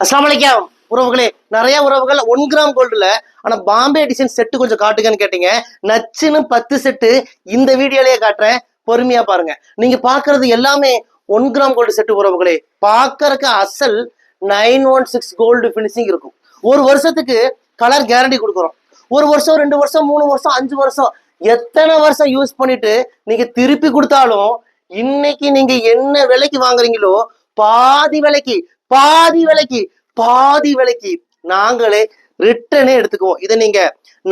அஸ்ஸலாமு அலைக்கும் உறவுகளே. நிறைய உறவுகள் 1 கிராம் கோல்டுல ஆனா பாம்பே டிசைன் செட்டு கொஞ்சம் காட்டுங்கன்னு கேட்டீங்க. நச்சுன்னு 10 செட்டு இந்த வீடியோலயே காட்டுறேன், பொறுமையா பாருங்க. நீங்க பாக்குறது எல்லாமே 1 கிராம் கோல்டு செட்டு உறவுகளே. பாக்குறதுக்கு அசல் 916 கோல்டு பினிஷிங் இருக்கும். ஒரு வருஷத்துக்கு கலர் கேரண்டி கொடுக்குறோம். 1 வருஷம் 2 வருஷம் 3 வருஷம் 5 வருஷம் எத்தனை வருஷம் யூஸ் பண்ணிட்டு நீங்க திருப்பி கொடுத்தாலும் இன்னைக்கு நீங்க என்ன விலைக்கு வாங்குறீங்களோ பாதி விலைக்கு பாதி விலைக்கு பாதி விலைக்கு நாங்களே ரிட்டனே எடுத்துக்குவோம். இதை நீங்க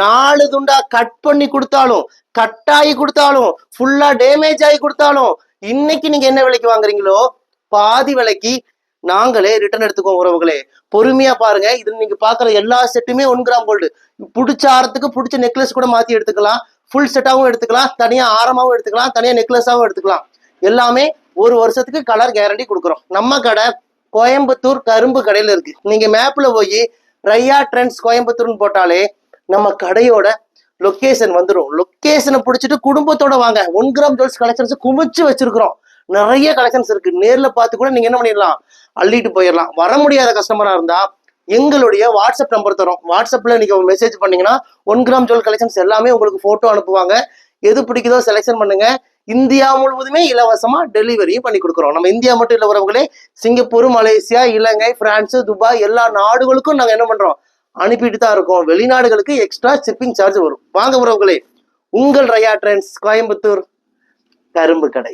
4 துண்டா கட் பண்ணி கொடுத்தாலும், கட்டாயி கொடுத்தாலும், ஃபுல்லா டேமேஜ் ஆகி கொடுத்தாலும் இன்னைக்கு நீங்க என்ன விலைக்கு வாங்குறீங்களோ பாதி விலைக்கு நாங்களே ரிட்டர்ன் எடுத்துக்குவோம் உறவுகளே. பொறுமையா பாருங்க. இது நீங்க பாக்குற எல்லா செட்டுமே 1 கிராம் கோல்டு. பிடிச்ச ஆரத்துக்கு பிடிச்ச நெக்லஸ் கூட மாத்தி எடுத்துக்கலாம். ஃபுல் செட்டாவும் எடுத்துக்கலாம், தனியா ஆரமாவும் எடுத்துக்கலாம், தனியா நெக்லஸாவும் எடுத்துக்கலாம். எல்லாமே ஒரு வருஷத்துக்கு கலர் கேரண்டி கொடுக்குறோம். நம்ம கடை கோயம்புத்தூர் கரும்பு கடையில இருக்கு. நீங்க மேப்ல போய் ரையா ட்ரெண்ட்ஸ் கோயம்புத்தூர்னு போட்டாலே நம்ம கடையோட லொக்கேஷன் வந்துடும். லொக்கேஷனை பிடிச்சிட்டு குடும்பத்தோட வாங்க. 1 கிராம் ஜுவல்ஸ் கலெக்ஷன்ஸ் குமிச்சு வச்சிருக்கிறோம். நிறைய கலெக்ஷன்ஸ் இருக்கு. நேர்ல பார்த்து கூட நீங்க என்ன பண்ணிடலாம், அள்ளிட்டு போயிடலாம். வர முடியாத கஸ்டமரா இருந்தா எங்களுடைய வாட்ஸ்அப் நம்பர் தரோம். வாட்ஸ்அப்ல நீங்க மெசேஜ் பண்ணீங்கன்னா 1 கிராம் ஜுவல் கலெக்ஷன்ஸ் எல்லாமே உங்களுக்கு போட்டோ அனுப்புவாங்க. எது பிடிக்குதோ செலெக்ஷன் பண்ணுங்க. இந்தியா முழுவதுமே இலவசமா டெலிவரியும் பண்ணி கொடுக்குறோம். நம்ம இந்தியா மட்டும் இல்ல உறவுகளே, சிங்கப்பூர், மலேசியா, இலங்கை, பிரான்ஸ், துபாய் எல்லா நாடுகளுக்கும் நாங்க என்ன பண்றோம், அனுப்பிட்டு தான் இருக்கோம். வெளிநாடுகளுக்கு எக்ஸ்ட்ரா ஷிப்பிங் சார்ஜ் வரும். வாங்க உறவுகளே, உங்கள் ரையா ட்ரெண்ட்ஸ் கோயம்புத்தூர் கரும்பு கடை.